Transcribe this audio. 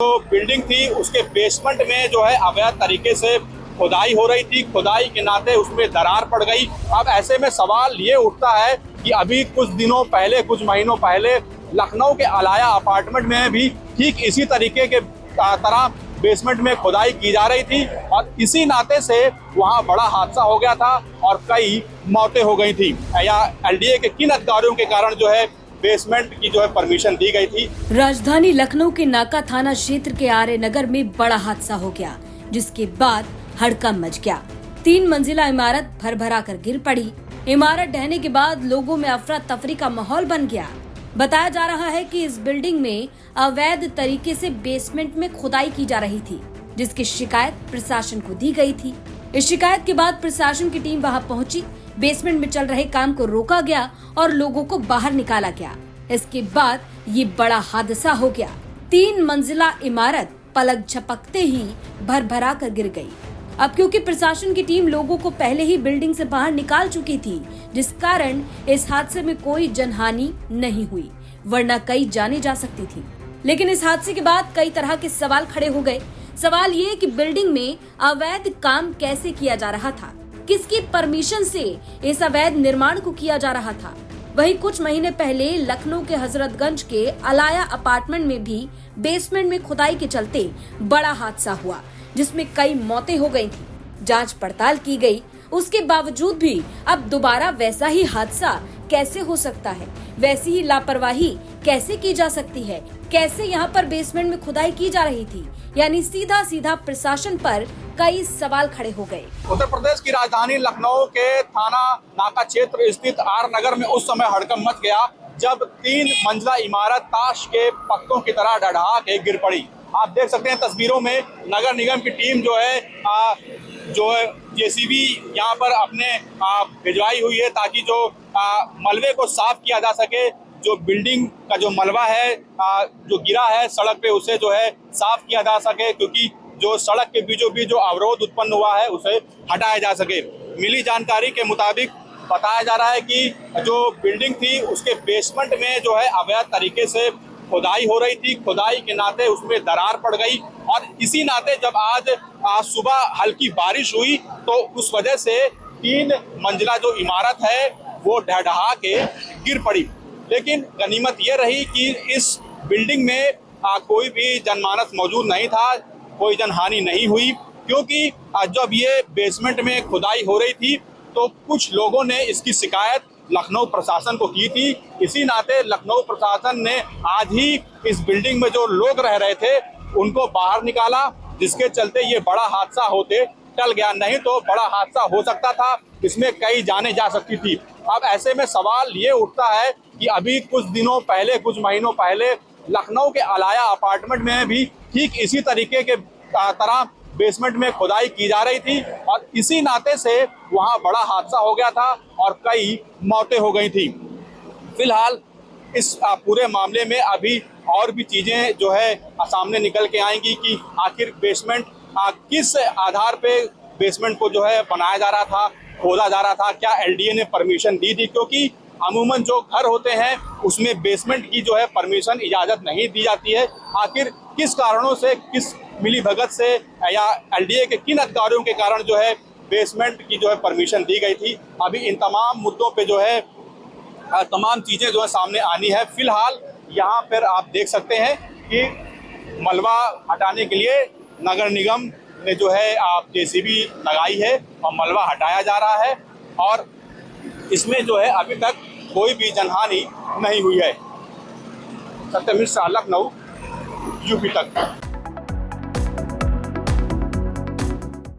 जो बिल्डिंग थी उसके बेसमेंट में जो है अवैध तरीके से खुदाई हो रही थी। खुदाई के नाते उसमें दरार पड़ गई। अब ऐसे में सवाल ये उठता है कि अभी कुछ दिनों पहले, कुछ महीनों पहले लखनऊ के अलाया अपार्टमेंट में भी ठीक इसी तरीके के तरह बेसमेंट में खुदाई की जा रही थी और इसी नाते से वहां बड़ा हादसा हो गया था और कई मौतें हो गई थी। या एलडीए के किन अधिकारियों के कारण जो है बेसमेंट की जो है परमिशन दी गई थी। राजधानी लखनऊ के नाका थाना क्षेत्र के आर्य नगर में बड़ा हादसा हो गया, जिसके बाद हड़कंप मच गया। 3 मंजिला इमारत भरभरा कर गिर पड़ी। इमारत ढहने के बाद लोगों में अफरा तफरी का माहौल बन गया। बताया जा रहा है कि इस बिल्डिंग में अवैध तरीके से बेसमेंट में खुदाई की जा रही थी, जिसकी शिकायत प्रशासन को दी गई थी। इस शिकायत के बाद प्रशासन की टीम वहां पहुंची। बेसमेंट में चल रहे काम को रोका गया और लोगों को बाहर निकाला गया। इसके बाद ये बड़ा हादसा हो गया। 3 मंजिला इमारत पलक झपकते ही भरभरा कर गिर गई। अब क्योंकि प्रशासन की टीम लोगों को पहले ही बिल्डिंग से बाहर निकाल चुकी थी, जिस कारण इस हादसे में कोई जनहानि नहीं हुई, वरना कई जाने जा सकती थी। लेकिन इस हादसे के बाद कई तरह के सवाल खड़े हो गए। सवाल ये कि बिल्डिंग में अवैध काम कैसे किया जा रहा था, किसकी परमिशन से इस अवैध निर्माण को किया जा रहा था। वहीं कुछ महीने पहले लखनऊ के हजरतगंज के अलाया अपार्टमेंट में भी बेसमेंट में खुदाई के चलते बड़ा हादसा हुआ, जिसमें कई मौतें हो गई थी। जांच पड़ताल की गई, उसके बावजूद भी अब दोबारा वैसा ही हादसा कैसे हो सकता है, वैसी ही लापरवाही कैसे की जा सकती है, कैसे यहाँ पर बेसमेंट में खुदाई की जा रही थी, यानी सीधा सीधा प्रशासन पर कई सवाल खड़े हो गए। उत्तर प्रदेश की राजधानी लखनऊ के थाना नाका क्षेत्र स्थित आर नगर में उस समय हड़कंप मच गया जब 3 मंजिला इमारत ताश के पत्तों की तरह डढ़ा के गिर पड़ी। आप देख सकते हैं तस्वीरों में नगर निगम की टीम जो है जेसीबी यहाँ पर अपने भिजवाई हुई है ताकि जो मलबे को साफ किया जा सके। जो बिल्डिंग का जो मलबा है जो गिरा है सड़क पे, उसे जो है साफ किया जा सके, क्योंकि जो सड़क के बीचों बीच जो अवरोध उत्पन्न हुआ है उसे हटाया जा सके। मिली जानकारी के मुताबिक बताया जा रहा है कि जो बिल्डिंग थी उसके बेसमेंट में जो है अवैध तरीके से खुदाई हो रही थी। खुदाई के नाते उसमें दरार पड़ गई और इसी नाते जब आज सुबह हल्की बारिश हुई तो उस वजह से 3 मंजिला जो इमारत है वो ढह के गिर पड़ी। लेकिन गनीमत ये रही कि इस बिल्डिंग में कोई भी जनमानस मौजूद नहीं था, कोई जनहानि नहीं हुई, क्योंकि जब ये बेसमेंट में खुदाई हो रही थी तो कुछ लोगों ने इसकी शिकायत लखनऊ प्रशासन को की थी। इसी नाते लखनऊ प्रशासन ने आज ही इस बिल्डिंग में जो लोग रह रहे थे उनको बाहर निकाला, जिसके चलते ये बड़ा हादसा होते टल गया। नहीं तो बड़ा हादसा हो सकता था, इसमें कई जाने जा सकती थी। अब ऐसे में सवाल ये उठता है कि अभी कुछ दिनों पहले, कुछ महीनों पहले लखनऊ के अलाया अपार्टमेंट में भी ठीक इसी तरीके के तरह बेसमेंट में खुदाई की जा रही थी और इसी नाते से वहां बड़ा हादसा हो गया था और कई मौतें हो गई थी। फिलहाल इस पूरे मामले में अभी और भी चीजें जो है सामने निकल के आएंगी कि आखिर बेसमेंट किस आधार पे बेसमेंट को जो है बनाया जा रहा था, खोदा जा रहा था, क्या एलडीए ने परमिशन दी थी, क्योंकि अमूमन जो घर होते हैं उसमें बेसमेंट की जो है परमिशन इजाजत नहीं दी जाती है। आखिर किस कारणों से, किस मिली भगत से या एलडीए के किन अधिकारियों के कारण जो है बेसमेंट की जो है परमिशन दी गई थी, अभी इन तमाम मुद्दों पे जो है तमाम चीजें जो है सामने आनी है। फिलहाल यहाँ पर आप देख सकते हैं कि मलबा हटाने के लिए नगर निगम ने जो है जेसीबी लगाई है और मलबा हटाया जा रहा है और इसमें जो है अभी तक कोई भी जनहानि नहीं हुई है। सत्यम मिश्रा, लखनऊ, यूपी तक।